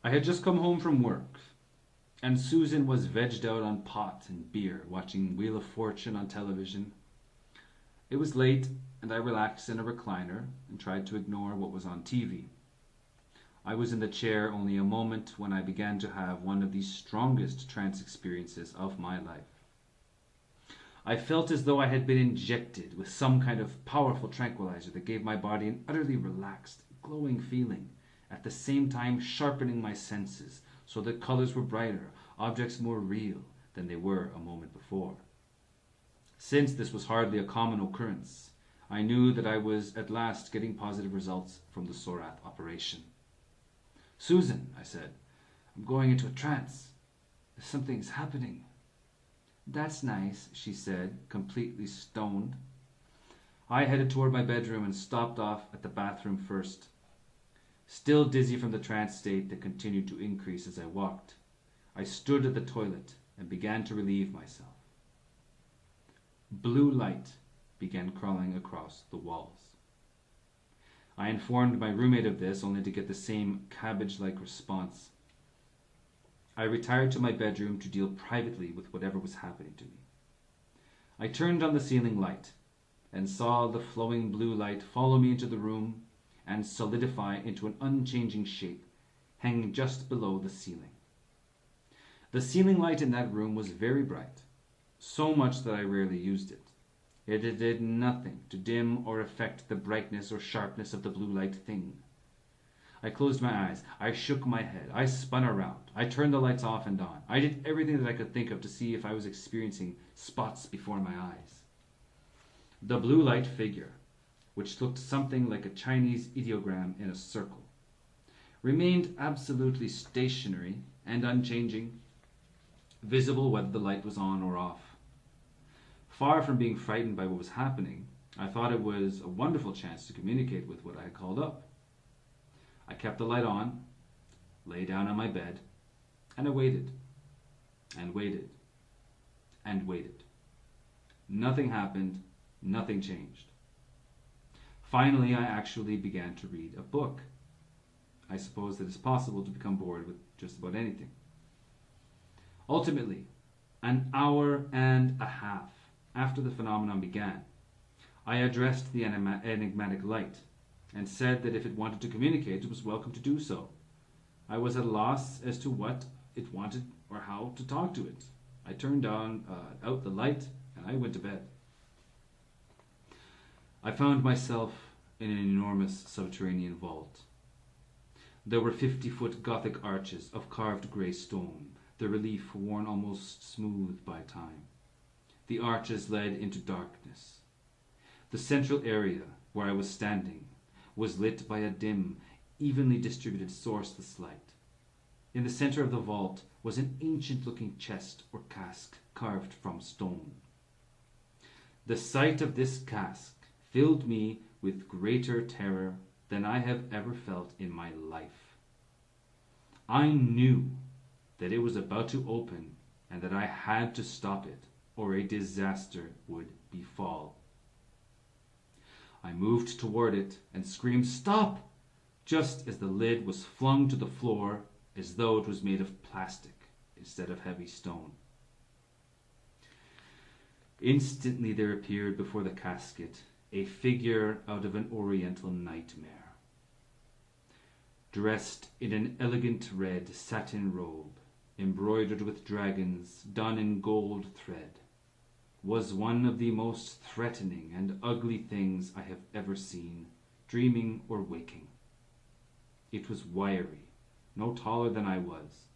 I had just come home from work, and Susan was vegged out on pot and beer, watching Wheel of Fortune on television. It was late, and I relaxed in a recliner and tried to ignore what was on TV. I was in the chair only a moment when I began to have one of the strongest trance experiences of my life. I felt as though I had been injected with some kind of powerful tranquilizer that gave my body an utterly relaxed, glowing feeling, at the same time sharpening my senses so that colors were brighter, objects more real than they were a moment before. Since this was hardly a common occurrence, I knew that I was at last getting positive results from the Sorath operation. "Susan," I said, "I'm going into a trance. Something's happening." "That's nice," she said, completely stoned. I headed toward my bedroom and stopped off at the bathroom first. Still dizzy from the trance state that continued to increase as I walked, I stood at the toilet and began to relieve myself. Blue light began crawling across the walls. I informed my roommate of this, only to get the same cabbage-like response. I retired to my bedroom to deal privately with whatever was happening to me. I turned on the ceiling light and saw the flowing blue light follow me into the room and solidify into an unchanging shape, hanging just below the ceiling. The ceiling light in that room was very bright, so much that I rarely used it. It did nothing to dim or affect the brightness or sharpness of the blue light thing. I closed my eyes. I shook my head. I spun around. I turned the lights off and on. I did everything that I could think of to see if I was experiencing spots before my eyes. The blue light figure, which looked something like a Chinese ideogram in a circle, remained absolutely stationary and unchanging, visible whether the light was on or off. Far from being frightened by what was happening, I thought it was a wonderful chance to communicate with what I had called up. I kept the light on, lay down on my bed, and I waited, and waited, and waited. Nothing happened, nothing changed. Finally, I actually began to read a book. I suppose that it's possible to become bored with just about anything. Ultimately, an hour and a half after the phenomenon began, I addressed the enigmatic light and said that if it wanted to communicate, it was welcome to do so. I was at a loss as to what it wanted or how to talk to it. I turned out the light and I went to bed. I found myself in an enormous subterranean vault. There were 50-foot Gothic arches of carved grey stone, the relief worn almost smooth by time. The arches led into darkness. The central area where I was standing was lit by a dim, evenly distributed sourceless light. In the center of the vault was an ancient-looking chest or cask carved from stone. The sight of this cask filled me with greater terror than I have ever felt in my life. I knew that it was about to open and that I had to stop it, or a disaster would befall. I moved toward it and screamed, "Stop!" just as the lid was flung to the floor as though it was made of plastic instead of heavy stone. Instantly there appeared before the casket a figure out of an oriental nightmare. Dressed in an elegant red satin robe, embroidered with dragons, done in gold thread, was one of the most threatening and ugly things I have ever seen, dreaming or waking. It was wiry, no taller than I was,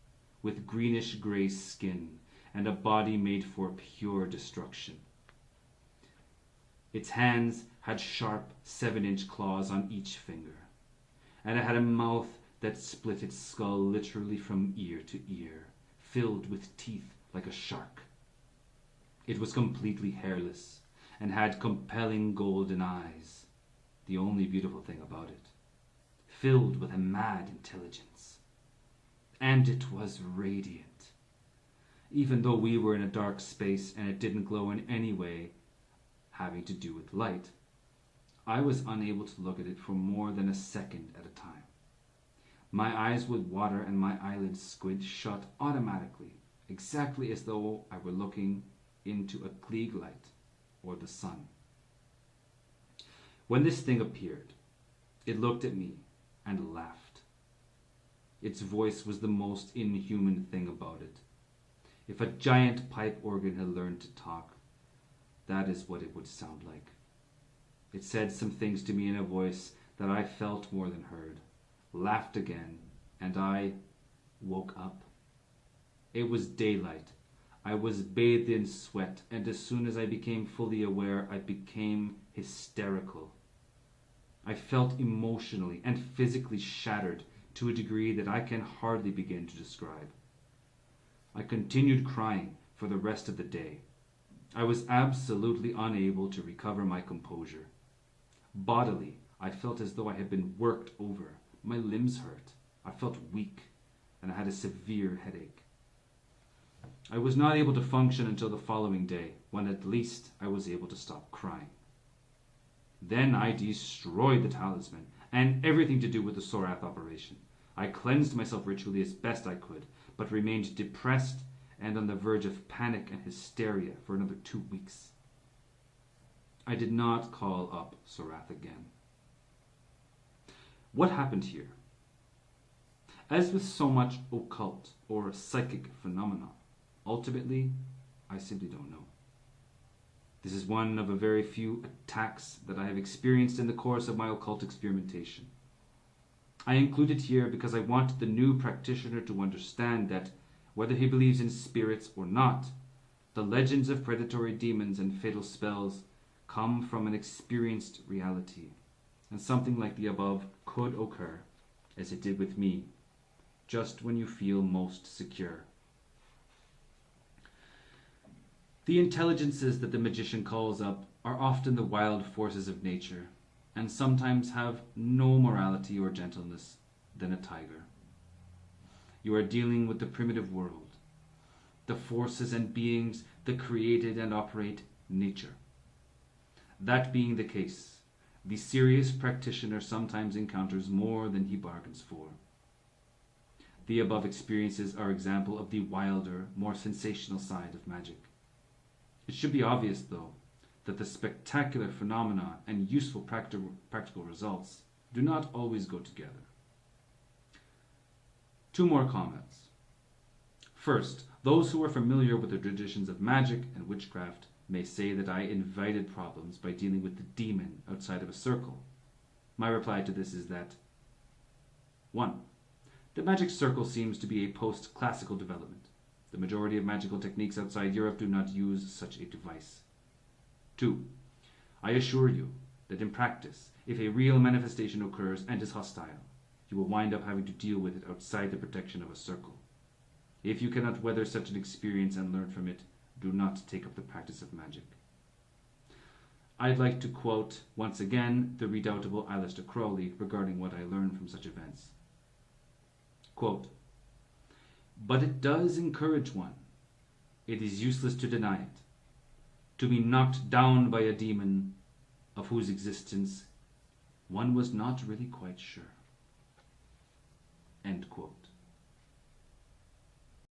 with greenish-grey skin and a body made for pure destruction. Its hands had sharp 7-inch claws on each finger, and it had a mouth that split its skull literally from ear to ear, filled with teeth like a shark. It was completely hairless and had compelling golden eyes, the only beautiful thing about it, filled with a mad intelligence. And it was radiant. Even though we were in a dark space and it didn't glow in any way having to do with light, I was unable to look at it for more than a second at a time. My eyes would water and my eyelids squint shut automatically, exactly as though I were looking into a Klieg light or the sun. When this thing appeared, it looked at me and laughed. Its voice was the most inhuman thing about it. If a giant pipe organ had learned to talk, that is what it would sound like. It said some things to me in a voice that I felt more than heard, laughed again, and I woke up. It was daylight. I was bathed in sweat, and as soon as I became fully aware, I became hysterical. I felt emotionally and physically shattered to a degree that I can hardly begin to describe. I continued crying for the rest of the day. I was absolutely unable to recover my composure. Bodily, I felt as though I had been worked over. My limbs hurt. I felt weak, and I had a severe headache. I was not able to function until the following day, when at least I was able to stop crying. Then I destroyed the talisman and everything to do with the Sorath operation. I cleansed myself ritually as best I could, but remained depressed and on the verge of panic and hysteria for another 2 weeks. I did not call up Sorath again. What happened here? As with so much occult or psychic phenomena, ultimately, I simply don't know. This is one of a very few attacks that I have experienced in the course of my occult experimentation. I include it here because I want the new practitioner to understand that, whether he believes in spirits or not, the legends of predatory demons and fatal spells come from an experienced reality, and something like the above could occur, as it did with me, just when you feel most secure. The intelligences that the magician calls up are often the wild forces of nature, and sometimes have no morality or gentleness than a tiger. You are dealing with the primitive world, the forces and beings that created and operate nature. That being the case, the serious practitioner sometimes encounters more than he bargains for. The above experiences are example of the wilder, more sensational side of magic. It should be obvious, though, that the spectacular phenomena and useful practical results do not always go together. 2 more comments. First, those who are familiar with the traditions of magic and witchcraft may say that I invited problems by dealing with the demon outside of a circle. My reply to this is that 1. The magic circle seems to be a post-classical development. The majority of magical techniques outside Europe do not use such a device. 2. I assure you that in practice, if a real manifestation occurs and is hostile, you will wind up having to deal with it outside the protection of a circle. If you cannot weather such an experience and learn from it, do not take up the practice of magic. I'd like to quote once again the redoubtable Aleister Crowley regarding what I learned from such events. Quote, "But it does encourage one. It is useless to deny it. To be knocked down by a demon of whose existence one was not really quite sure." End quote.